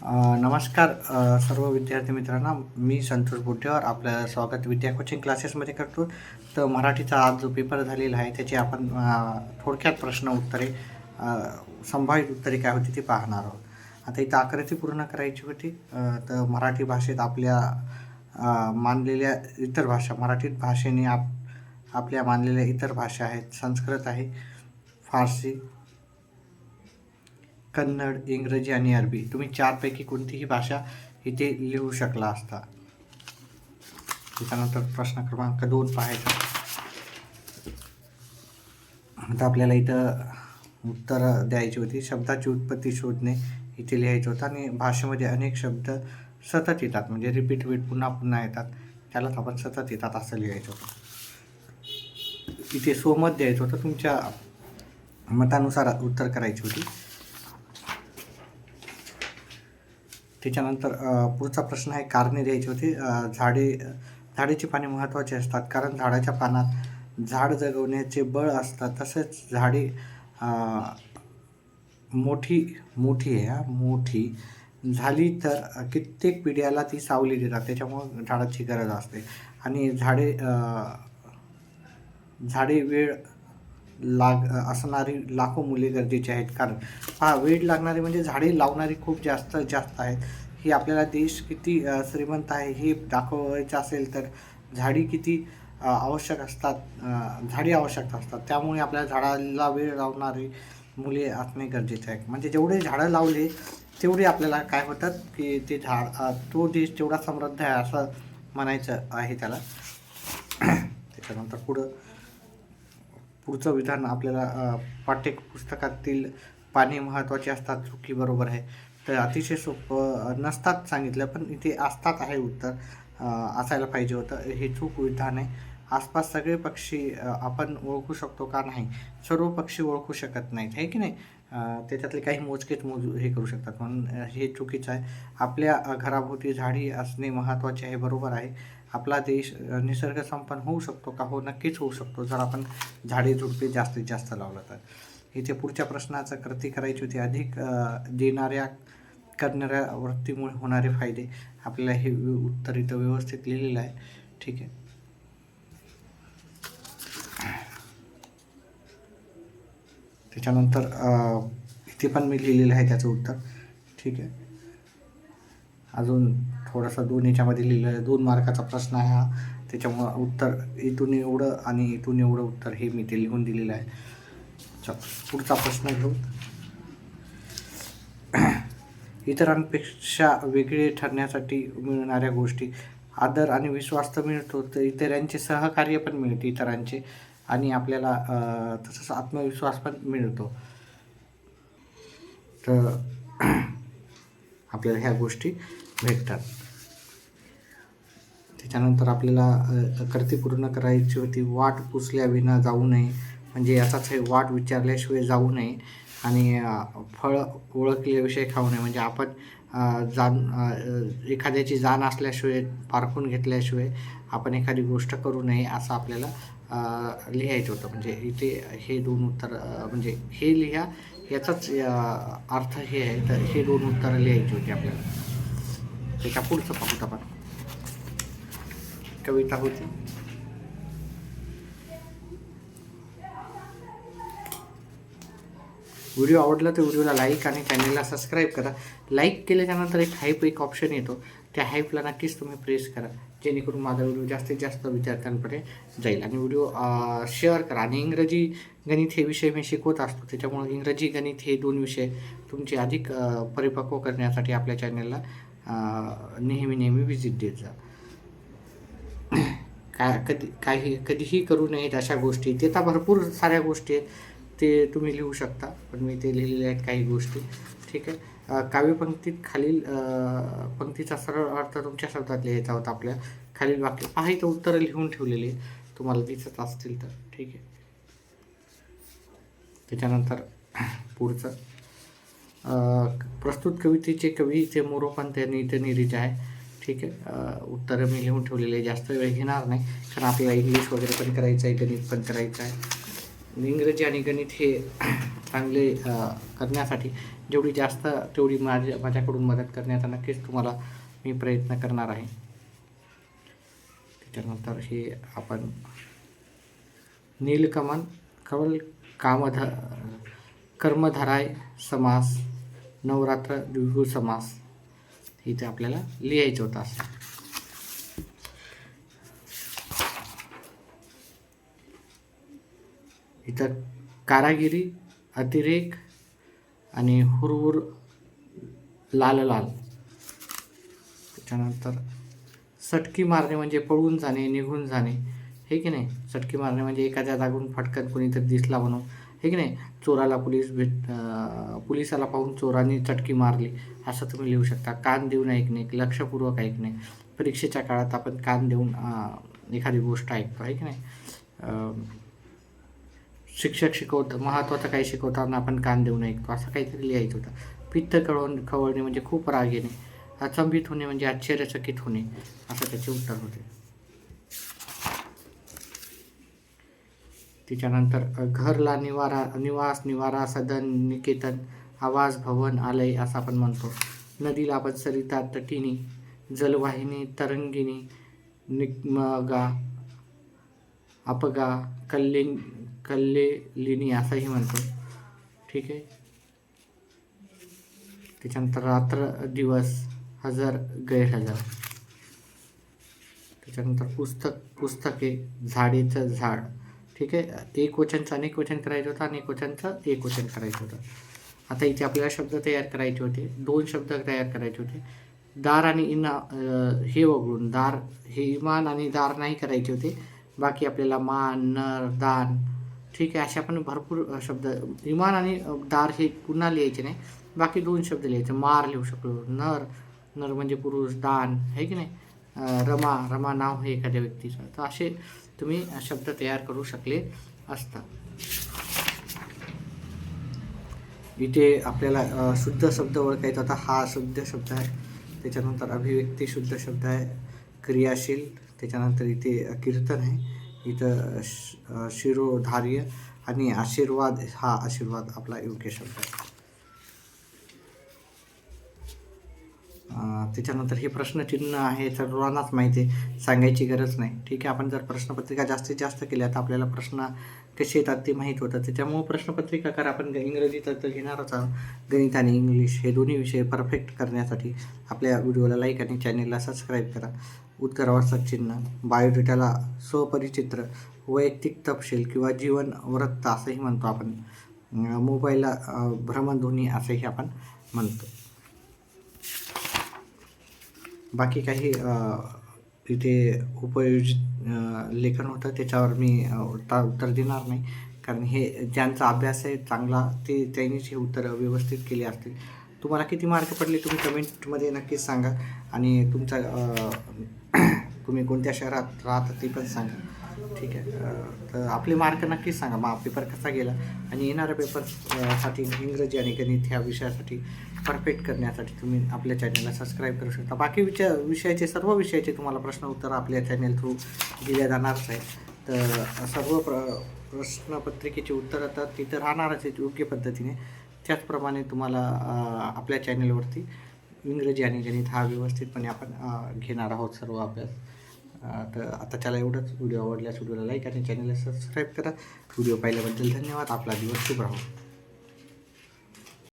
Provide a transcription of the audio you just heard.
नमस्कार सर्व विद्यार्थी मित्रांना. मी संतोष बुड्डेवर आपलं स्वागत विद्या कोचिंग क्लासेसमध्ये करतो. तर मराठीचा आज जो पेपर झालेला आहे त्याचे आपण थोडक्यात प्रश्न उत्तरे संभावित उत्तरे काय होती ती पाहणार आहोत. आता इथं आकृती पूर्ण करायची होती. तर मराठी भाषेत आपल्या मानलेल्या इतर भाषा मराठीत भाषेने आपल्या मानलेल्या इतर भाषा आहेत. संस्कृत आहे, फारसी, कन्नड, इंग्रजी आणि अरबी. तुम्ही चारपैकी कोणतीही भाषा इथे लिहू शकला असता. त्याच्यानंतर प्रश्न क्रमांक 2 पाहायचा. आता आपल्याला इथं उत्तर द्यायची होती. शब्दाची उत्पत्ती शोधणे इथे लिहायचं होतं आणि भाषेमध्ये अनेक शब्द सतत येतात, म्हणजे रिपीट पुन्हा पुन्हा येतात, त्यालाच आपण सतत येतात असं लिहायचं होतं. इथे स्वमत द्यायचं होतं, तुमच्या मतानुसार उत्तर करायची होती. त्याच्यानंतर पुढचा प्रश्न आहे, कारणे द्यायची होती. झाडाची पाने महत्त्वाची असतात कारण झाडाच्या पानात झाड जगवण्याचे बळ असतात. तसेच झाडे मोठी झाली तर कित्येक पिढ्याला ती सावली देतात, त्याच्यामुळं झाडाची गरज असते. आणि झाडे वेळ असणारी लाखो मुले गरजेची आहेत. कारण वेळ लागणारी म्हणजे झाडे लावणारी खूप जास्त आहेत. ही आपल्याला देश किती श्रीमंत आहे हे दाखवायचं असेल तर झाडी किती आवश्यक असतात. त्यामुळे आपल्या झाडाला वेळ लावणारी मुले असणे गरजेचे आहे. म्हणजे जेवढे झाडं लावले तेवढे आपल्याला काय होतात की ते तो देश तेवढा समृद्ध आहे असं म्हणायचं आहे त्याला. त्याच्यानंतर पुढचं विधान आपल्याला पाठ्यपुस्तकातील पाने महत्त्वाची असतात, चुकी बरोबर आहे. तर अतिशय सोपं नसतात सांगितलं, पण इथे असतात आहे उत्तर, असायला पाहिजे होतं. हे चूक विधान आहे. आसपास सगळे पक्षी आपण ओळखू शकतो का? नाही, सर्व पक्षी ओळखू शकत नाहीत, आहे की नाही. त्याच्यातले काही मोजकेच हे करू शकतात, म्हणून हे चुकीचं आहे. आपल्या घराभोवती झाडी असणे महत्त्वाचे आहे, बरोबर आहे. आपला देश निसर्ग संपन्न होऊ शकतो का? हो, नक्कीच होऊ शकतो जर आपण झाडे झुडपे जास्तीत जास्त लावलं तर. इथे पुढच्या प्रश्नाचं कृती करायची होती. अधिक करणाऱ्या वृत्तीमुळे होणारे फायदे. आपल्याला हे उत्तर इथं व्यवस्थित लिहिलेलं आहे, ठीक आहे. त्याच्यानंतर इथे पण मी लिहिलेलं आहे त्याचं उत्तर, ठीक आहे. अजून थोडासा 2 याच्यामध्ये लिहिलं आहे. 2 मार्काचा प्रश्न आहे हा, त्याच्यामुळं उत्तर इथून एवढं आणि इथून एवढं उत्तर हे मी ते लिहून दिलेलं आहे. चल पुढचा प्रश्न घेऊ. इतरांपेक्षा वेगळे ठरण्यासाठी मिळणाऱ्या गोष्टी. आदर आणि विश्वास तर मिळतो, तर इतरांचे सहकार्य पण मिळते इतरांचे, आणि आपल्याला तसंच आत्मविश्वास पण मिळतो. तर आपल्याला ह्या गोष्टी भेटतात. त्याच्यानंतर आपल्याला कृती पूर्ण करायची होती. वाट पुसल्याविना जाऊ नये, म्हणजे याचाच आहे, वाट विचारल्याशिवाय जाऊ नये. आणि फळ ओळखल्याविषयी खाऊ नये, म्हणजे आपण एखाद्याची जाण असल्याशिवाय, पारखून घेतल्याशिवाय आपण एखादी गोष्ट करू नये असं आपल्याला लिहायचं होतं. म्हणजे इथे हे 2 उत्तर, म्हणजे हे लिहा, याचाच अर्थ हे आहे. तर हे 2 उत्तरं लिहायची होती आपल्याला. त्याच्या पुढचं पाहूत आपण. कविता होती. व्हिडिओ आवडला तर व्हिडिओला लाईक आणि चॅनलला सबस्क्राईब करा. लाईक केल्याच्यानंतर एक ऑप्शन येतो, त्या हाईपला नक्कीच तुम्ही प्रेस करा, जेणेकरून माझा व्हिडिओ जास्तीत जास्त विद्यार्थ्यांपर्यंत जाईल. आणि व्हिडिओ शेअर करा. आणि इंग्रजी गणित हे विषय मी शिकवत असतो, त्याच्यामुळे इंग्रजी गणित हे 2 विषय तुमचे अधिक परिपक्व करण्यासाठी आपल्या चॅनलला नेहमी विजिट देत जा. कधीही करू नयेत अशा गोष्टी, ते तर भरपूर साऱ्या गोष्टी आहेत, ते तुम्ही लिहू शकता, पण मी ते लिहिलेले आहेत काही गोष्टी, ठीक आहे. काव्यपंक्तीत खालील पंक्तीचा सरळ अर्थ तुमच्या शब्दात लिहायचा होता. आपल्या खालील वाक्य पहा, इथं उत्तरं लिहून ठेवलेली तुम्हाला दिसत असतील तर, ठीक आहे. त्याच्यानंतर पुढचं प्रस्तुत कवितेचे कवी ते मोरोपंत नीती आहे, ठीक आहे. उत्तरं मी लिहून ठेवलेले, जास्त वेळ घेणार नाही, कारण आपल्याला इंग्लिश वगैरे पण करायचं आहे, गणित पण करायचं आहे. इंग्रजी आणि गणित हे चांगले करण्यासाठी जेवढी जास्त तेवढी माझ्याकडून मदत करण्याचा नक्कीच तुम्हाला मी प्रयत्न करणार आहे. त्याच्यानंतर हे आपण नीलकमल कवल कर्मधाराय समास, नवरात्र द्विगु समास इथे आपल्याला लिहायचं होतं असं. इथं कारागिरी, अतिरेक आणि हुरहुर, लाल लाल. त्याच्यानंतर सटकी मारणे म्हणजे पळून जाणे, निघून जाणे, हे की नाही. सटकी मारणे म्हणजे एखाद्या जागून फटकन कोणीतरी दिसला म्हणून, हे की नाही. चोराला पोलिसाला पाहून चोराने चटकी मारली असं तुम्ही लिहू शकता. कान देऊन ऐकणे, लक्षपूर्वक ऐकणे. परीक्षेच्या काळात आपण कान देऊन एखादी गोष्ट ऐकतो, आहे की नाही. शिक्षक महत्त्वाचं काही शिकवताना आपण कान देऊन ऐकतो, असं काहीतरी लिहायचं होतं. पित्त खवळणे म्हणजे खूप राग येणे. अचंबित होणे म्हणजे आश्चर्यचकित होणे, असं त्याचे उत्तर होते. त्याच्यानंतर घरला निवास, निवारा, सदन, निकेतन, आवास, भवन, आलय असं आपण म्हणतो. नदीला आपण सरिता, तटिनी, जलवाहिनी, तरंगिणी, निगमगा, अपगा, कल्लेलिनी असंही म्हणतो. ठीक आहे. त्याच्यानंतर रात्र, दिवस, हजर, गैरहजर. त्याच्यानंतर पुस्तके, झाडेचं झाड. ठीक आहे. एक वचनचं अनेक वचन करायचं होतं, अनेक वचनचं एक वचन करायचं होतं. आता इथे आपल्याला शब्द तयार करायचे होते, 2 शब्द तयार करायचे होते. दार आणि हे वगळून दार हे इमान आणि दार नाही करायचे होते. बाकी आपल्याला मान, नर, दान, ठीक आहे, अशा पण भरपूर शब्द. इमान आणि दार हे पुन्हा लिहायचे नाही, बाकी 2 शब्द लिहायचे. मार लिहू शकलो, नर म्हणजे पुरुष, दान, आहे की नाही. रमा नाव हे एखाद्या व्यक्तीचं. तर असे तुम्ही शब्द तयार करू शकले असता. इथे आपल्याला शुद्ध शब्द ओळखायचा होता. हा शुद्ध शब्द आहे. त्याच्यानंतर अभिव्यक्ती शुद्ध शब्द आहे. क्रियाशील, त्याच्यानंतर इथे कीर्तन आहे. इथं शिरोधार्य आणि आशीर्वाद, हा आशीर्वाद आपला योग्य शब्द आहे. त्याच्यानंतर हे प्रश्नचिन्ह आहे, सर्वांनाच माहिती आहे, सांगायची गरज नाही. ठीक आहे. आपण जर प्रश्नपत्रिका जास्तीत जास्त केल्या तर आपल्याला प्रश्न कसे येतात ते माहीत होतं. त्याच्यामुळे प्रश्नपत्रिका करा. आपण इंग्रजीत तर घेणारच आहोत. गणित आणि इंग्लिश हे दोन्ही विषय परफेक्ट करण्यासाठी आपल्या व्हिडिओला लाईक आणि चॅनेलला सबस्क्राईब करा. उत्तरावरचं चिन्ह, बायोडेटाला स्वपरिचित्र, वैयक्तिक तपशील किंवा जीवन वृत्त असंही म्हणतो आपण. मोबाईलला भ्रमणध्वनी असंही आपण म्हणतो. बाकी काही इथे उपयोजित लेखन होतं, त्याच्यावर मी उत्तर देणार नाही, कारण हे ज्यांचा अभ्यास आहे चांगला त्यांनीच हे उत्तरं व्यवस्थित केली असतील. तुम्हाला किती मार्क पडले तुम्ही कमेंटमध्ये नक्कीच सांगा. आणि तुमचा तुम्ही कोणत्या शहरात राहता ते पण सांगा. ठीक आहे. तर आपले मार्क नक्कीच सांगा. मग पेपर कसा गेला आणि येणाऱ्या पेपरसाठी इंग्रजी आणि गणित ह्या विषयासाठी परफेक्ट करण्यासाठी तुम्ही आपल्या चॅनलला सबस्क्राईब करू शकता. बाकी सर्व विषयाचे तुम्हाला प्रश्न उत्तर आपल्या चॅनल थ्रू दिल्या जाणारच आहे. तर सर्व प्रश्नपत्रिकेची उत्तरं तर तिथं राहणारच आहेत योग्य पद्धतीने. त्याचप्रमाणे तुम्हाला आपल्या चॅनलवरती इंग्रजी आणि गणित हा व्यवस्थितपणे आपण घेणार आहोत सर्व अभ्यास. तर आता त्याला एवढंच. व्हिडिओ आवडल्यास व्हिडिओला लाईक आणि चॅनलला सबस्क्राईब करा. व्हिडिओ पाहिल्याबद्दल धन्यवाद. आपला दिवस शुभ राहो.